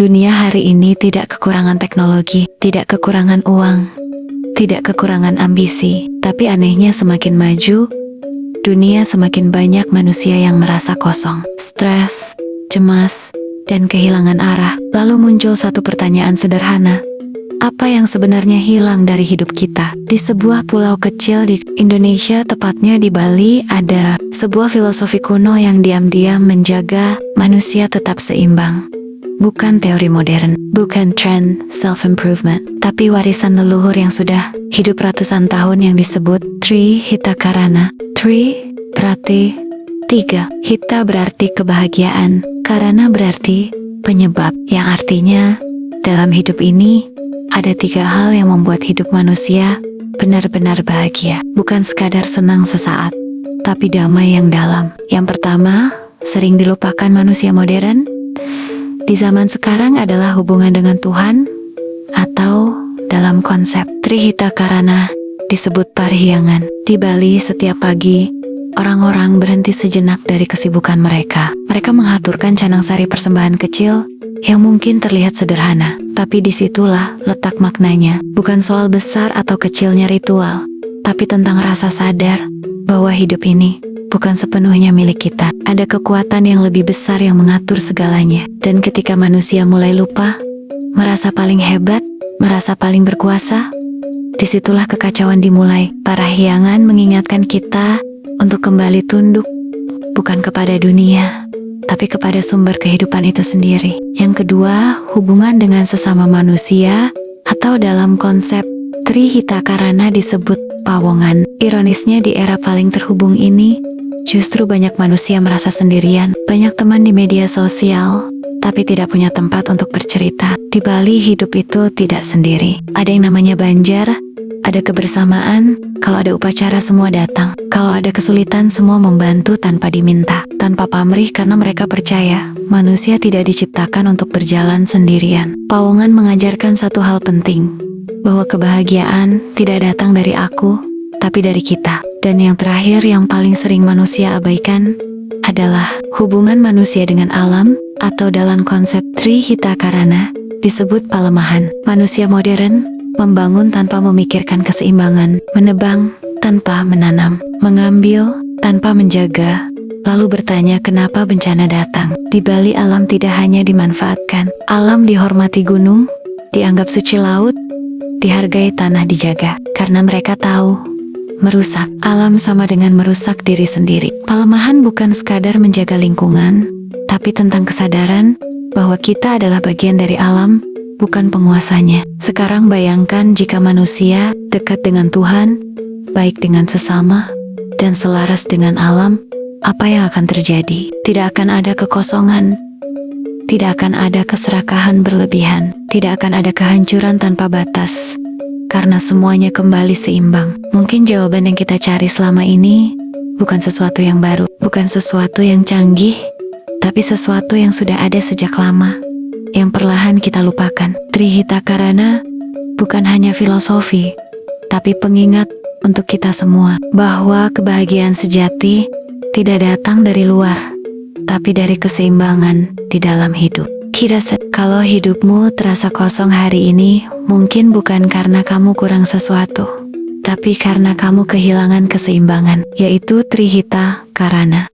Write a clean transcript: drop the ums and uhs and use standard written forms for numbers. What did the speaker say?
Dunia hari ini tidak kekurangan teknologi, tidak kekurangan uang, tidak kekurangan ambisi. Tapi anehnya semakin maju, dunia semakin banyak manusia yang merasa kosong, stres, cemas, dan kehilangan arah. Lalu muncul satu pertanyaan sederhana. Apa yang sebenarnya hilang dari hidup kita? Di sebuah pulau kecil di Indonesia, tepatnya di Bali, ada sebuah filosofi kuno yang diam-diam menjaga manusia tetap seimbang. Bukan teori modern, bukan tren self-improvement, tapi warisan leluhur yang sudah hidup ratusan tahun yang disebut Trihita Karana. Tri berarti tiga, Hita berarti kebahagiaan, Karana berarti penyebab, yang artinya dalam hidup ini ada tiga hal yang membuat hidup manusia benar-benar bahagia. Bukan sekadar senang sesaat, tapi damai yang dalam. Yang pertama, sering dilupakan manusia modern di zaman sekarang adalah hubungan dengan Tuhan, atau dalam konsep Trihita Karana disebut parhyangan. Di Bali setiap pagi, orang-orang berhenti sejenak dari kesibukan mereka. Mereka mengaturkan canang sari persembahan kecil yang mungkin terlihat sederhana, tapi disitulah letak maknanya. Bukan soal besar atau kecilnya ritual, tapi tentang rasa sadar bahwa hidup ini bukan sepenuhnya milik kita. Ada kekuatan yang lebih besar yang mengatur segalanya. Dan ketika manusia mulai lupa, merasa paling hebat, merasa paling berkuasa, disitulah kekacauan dimulai. Parhyangan mengingatkan kita untuk kembali tunduk, bukan kepada dunia, tapi kepada sumber kehidupan itu sendiri. Yang kedua, hubungan dengan sesama manusia, atau dalam konsep Trihita Karana disebut pawongan. Ironisnya di era paling terhubung ini, justru banyak manusia merasa sendirian. Banyak teman di media sosial, tapi tidak punya tempat untuk bercerita. Di Bali hidup itu tidak sendiri. Ada yang namanya banjar, ada kebersamaan. Kalau ada upacara semua datang. Kalau ada kesulitan semua membantu tanpa diminta, tanpa pamrih, karena mereka percaya manusia tidak diciptakan untuk berjalan sendirian. Pawongan mengajarkan satu hal penting, bahwa kebahagiaan tidak datang dari aku, tapi dari kita. Dan yang terakhir yang paling sering manusia abaikan adalah hubungan manusia dengan alam, atau dalam konsep Trihita Karana disebut palemahan. Manusia modern membangun tanpa memikirkan keseimbangan, menebang tanpa menanam, mengambil tanpa menjaga, lalu bertanya kenapa bencana datang. Di Bali alam tidak hanya dimanfaatkan, alam dihormati, gunung dianggap suci, laut dihargai, tanah dijaga, karena mereka tahu merusak alam sama dengan merusak diri sendiri. Palemahan bukan sekadar menjaga lingkungan, tapi tentang kesadaran bahwa kita adalah bagian dari alam, bukan penguasanya. Sekarang bayangkan jika manusia dekat dengan Tuhan, baik dengan sesama, dan selaras dengan alam, apa yang akan terjadi? Tidak akan ada kekosongan, tidak akan ada keserakahan berlebihan, tidak akan ada kehancuran tanpa batas, karena semuanya kembali seimbang. Mungkin jawaban yang kita cari selama ini bukan sesuatu yang baru, bukan sesuatu yang canggih, tapi sesuatu yang sudah ada sejak lama, yang perlahan kita lupakan. Trihita Karana bukan hanya filosofi, tapi pengingat untuk kita semua, bahwa kebahagiaan sejati tidak datang dari luar, tapi dari keseimbangan di dalam hidup. Kalau hidupmu terasa kosong hari ini, mungkin bukan karena kamu kurang sesuatu, tapi karena kamu kehilangan keseimbangan, yaitu Trihita Karana.